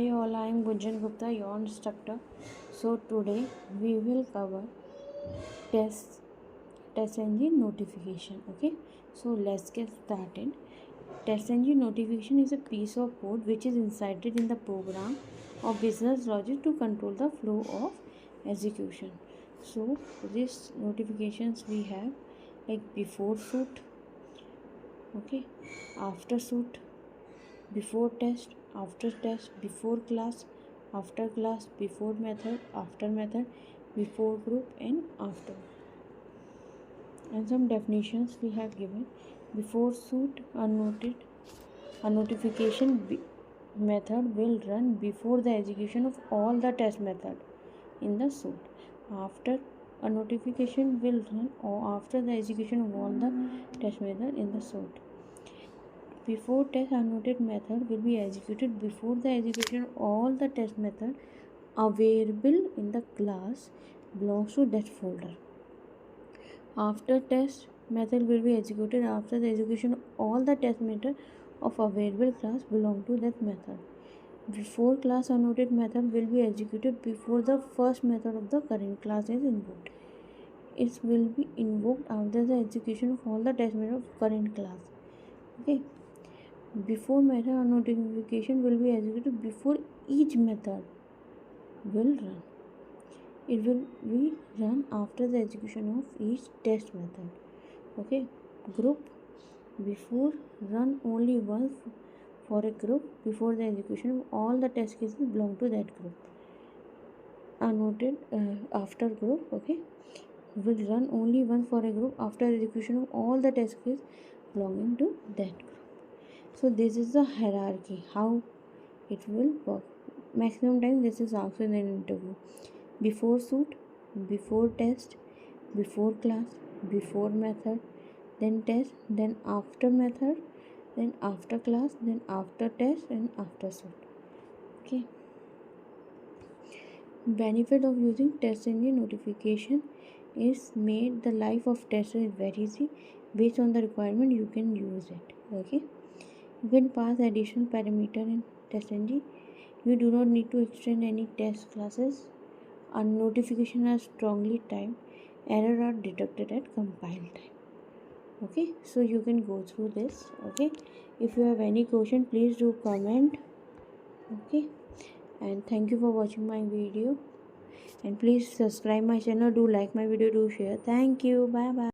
Hi all, I am Gunjan Gupta, your instructor. So today we will cover TestNG notification. Okay, so let's get started. TestNG notification is a piece of code which is inserted in the program or business logic to control the flow of execution. So these notifications we have like before shoot, okay, after shoot, before test, after test, before class, after class, before method, after method, before group, and after. And some definitions we have given: before shoot, a notification method will run before the execution of all the test method in the suite. After, a notification will run or after the execution of all the test method in the suite. Before test annotated method will be executed before the execution of all the test method available in the class belongs to that folder. After test method will be executed after the execution of all the test method of available class belong to that method. Before class annotated method will be executed before the first method of the current class is invoked. It will be invoked after the execution of all the test method of current class. Okay. Before method or notification will be executed before each method will run. It will be run after the execution of each test method. Okay. Group, before run only once for a group before the execution of all the test cases belong to that group. Annotated after group, okay, will run only once for a group after execution of all the test cases belonging to that group. So this is the hierarchy, how it will work. Maximum time this is asked in an interview. Before shoot, before test, before class, before method, then test, then after method, then after class, then after test, and after shoot. Okay. Benefit of using TestNG notification is made the life of tester is very easy. Based on the requirement you can use it. Okay. You can pass additional parameter in TestNG. You do not need to extend any test classes. A notification are strongly timed. Errors are detected at compile time. Okay, so you can go through this. Okay, if you have any question, please do comment. Okay, and thank you for watching my video. And please subscribe my channel. Do like my video. Do share. Thank you. Bye bye.